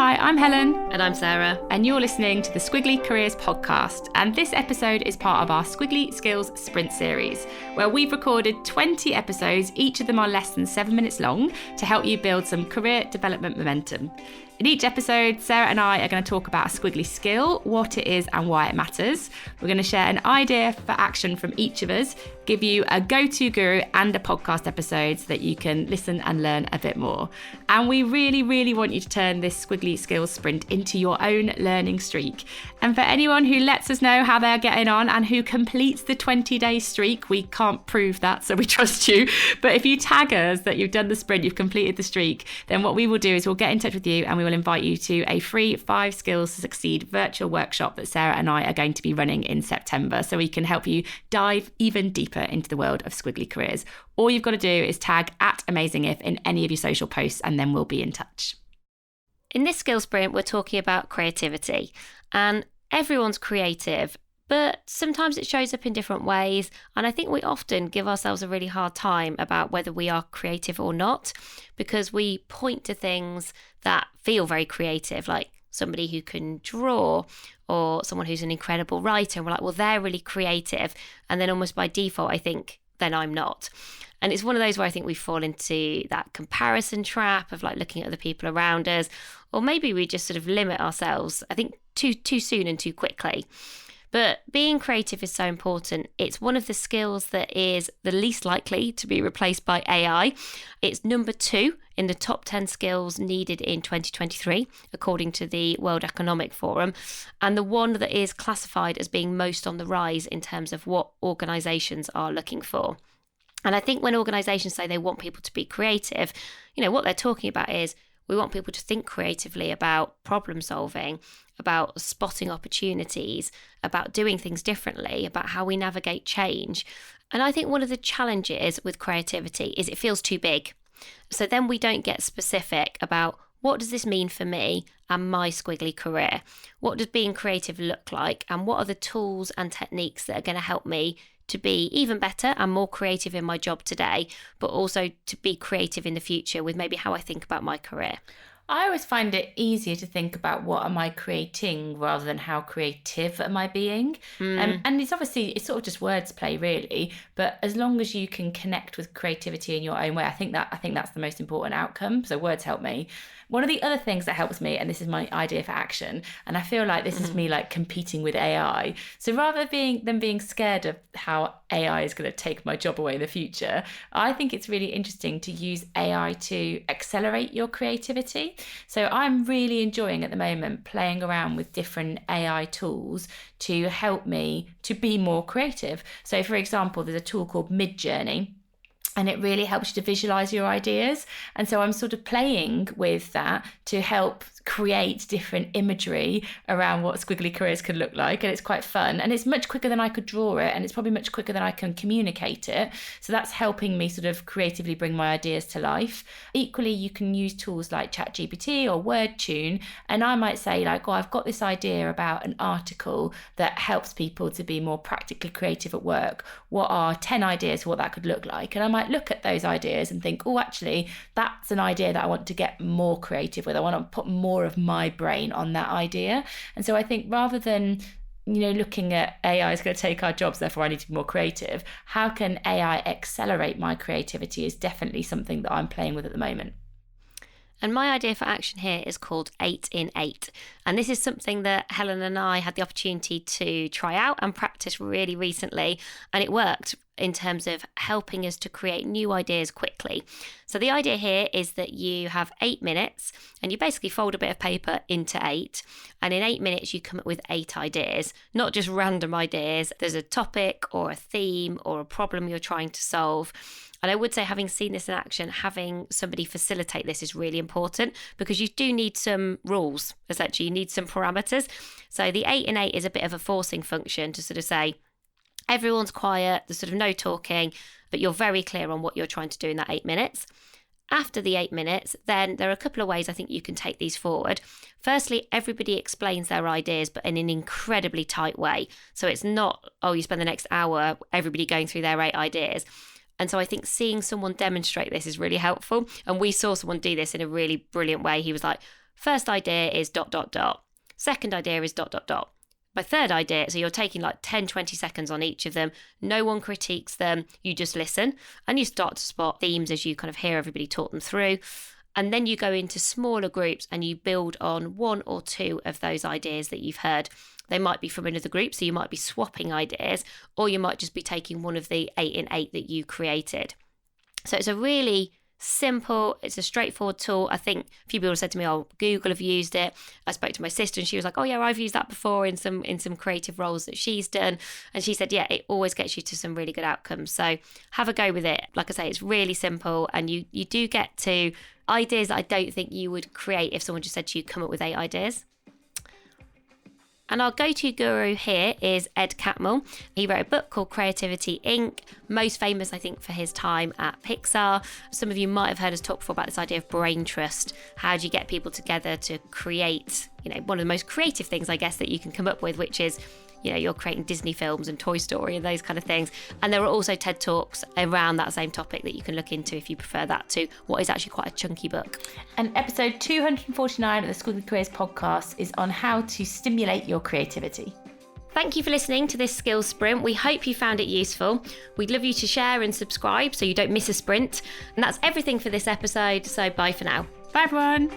Hi, I'm Helen. And I'm Sarah. And you're listening to the Squiggly Careers podcast. And this episode is part of our Squiggly Skills Sprint series, where we've recorded 20 episodes. Each of them are less than 7 minutes long to help you build some career development momentum. In each episode, Sarah and I are going to talk about a squiggly skill, what it is and why it matters. We're going to share an idea for action from each of us, give you a go-to guru and a podcast episode so that you can listen and learn a bit more. And we really want you to turn this Squiggly Skills Sprint into your own learning streak. And for anyone who lets us know how they're getting on and who completes the 20-day streak, we can't prove that, so we trust you. But if you tag us that you've done the sprint, you've completed the streak, then what we will do is we'll get in touch with you and we will invite you to a free 5 Skills to Succeed virtual workshop that Sarah and I are going to be running in September, so we can help you dive even deeper into the world of squiggly careers. All you've got to do is tag @AmazingIf in any of your social posts and then we'll be in touch. In this skill sprint, we're talking about creativity, and everyone's creative, but sometimes it shows up in different ways. And I think we often give ourselves a really hard time about whether we are creative or not, because we point to things that feel very creative, like somebody who can draw or someone who's an incredible writer. And we're like, well, they're really creative. And then almost by default, I think, then I'm not. And it's one of those where I think we fall into that comparison trap of like looking at other people around us, or maybe we just sort of limit ourselves, I think, too soon and too quickly. But being creative is so important. It's one of the skills that is the least likely to be replaced by AI. It's number 2 in the top 10 skills needed in 2023, according to the World Economic Forum, and the one that is classified as being most on the rise in terms of what organisations are looking for. And I think when organisations say they want people to be creative, what they're talking about is we want people to think creatively about problem solving, about spotting opportunities, about doing things differently, about how we navigate change. And I think one of the challenges with creativity is it feels too big. So then we don't get specific about what does this mean for me and my squiggly career? What does being creative look like? And what are the tools and techniques that are going to help me to be even better and more creative in my job today, but also to be creative in the future with maybe how I think about my career? I always find it easier to think about what am I creating rather than how creative am I being. And it's sort of just words play really, but as long as you can connect with creativity in your own way, I think that's the most important outcome. So words help me. One of the other things that helps me, and this is my idea for action, and I feel like this is me like competing with AI. So rather than being scared of how AI is going to take my job away in the future, I think it's really interesting to use AI to accelerate your creativity. So I'm really enjoying at the moment playing around with different AI tools to help me to be more creative. So for example, there's a tool called Midjourney, and it really helps you to visualize your ideas. And so I'm sort of playing with that to help create different imagery around what squiggly careers could look like. And it's quite fun. And it's much quicker than I could draw it. And it's probably much quicker than I can communicate it. So that's helping me sort of creatively bring my ideas to life. Equally, you can use tools like ChatGPT or WordTune. And I might say like, I've got this idea about an article that helps people to be more practically creative at work. What are 10 ideas for what that could look like? And I might look at those ideas and think, actually, that's an idea that I want to get more creative with. I want to put more of my brain on that idea. And so I think rather than looking at AI is going to take our jobs, therefore I need to be more creative, how can AI accelerate my creativity is definitely something that I'm playing with at the moment. And my idea for action here is called 8 in 8. And this is something that Helen and I had the opportunity to try out and practice really recently. And it worked in terms of helping us to create new ideas quickly. So the idea here is that you have 8 minutes and you basically fold a bit of paper into 8. And in 8 minutes, you come up with 8 ideas, not just random ideas. There's a topic or a theme or a problem you're trying to solve. And I would say, having seen this in action, having somebody facilitate this is really important, because you do need some rules, essentially. You need some parameters. So the 8 in 8 is a bit of a forcing function to sort of say, everyone's quiet, there's sort of no talking, but you're very clear on what you're trying to do in that 8 minutes. After the 8 minutes, then there are a couple of ways I think you can take these forward. Firstly, everybody explains their ideas, but in an incredibly tight way. So it's not, you spend the next hour, everybody going through their 8 ideas. And so I think seeing someone demonstrate this is really helpful. And we saw someone do this in a really brilliant way. He was like, first idea is ... Second idea is ... My third idea, so you're taking like 10, 20 seconds on each of them. No one critiques them. You just listen and you start to spot themes as you kind of hear everybody talk them through. And then you go into smaller groups and you build on one or two of those ideas that you've heard. They might be from another group, so you might be swapping ideas, or you might just be taking one of the 8 in 8 that you created. So it's a really simple, it's a straightforward tool. I think a few people have said to me, oh, Google have used it. I spoke to my sister and she was like, oh yeah, I've used that before in some creative roles that she's done. And she said, yeah, it always gets you to some really good outcomes. So have a go with it. Like I say, it's really simple, and you do get to ideas that I don't think you would create if someone just said to you, come up with 8 ideas. And our go-to guru here is Ed Catmull. He wrote a book called Creativity Inc., most famous, I think, for his time at Pixar. Some of you might have heard us talk before about this idea of brain trust. How do you get people together to create, one of the most creative things, I guess, that you can come up with, which is, you're creating Disney films and Toy Story and those kind of things. And there are also TED Talks around that same topic that you can look into if you prefer that to what is actually quite a chunky book. And episode 249 of the Squiggly Careers podcast is on how to stimulate your creativity. Thank you for listening to this skills sprint. We hope you found it useful. We'd love you to share and subscribe so you don't miss a sprint. And that's everything for this episode. So bye for now. Bye everyone.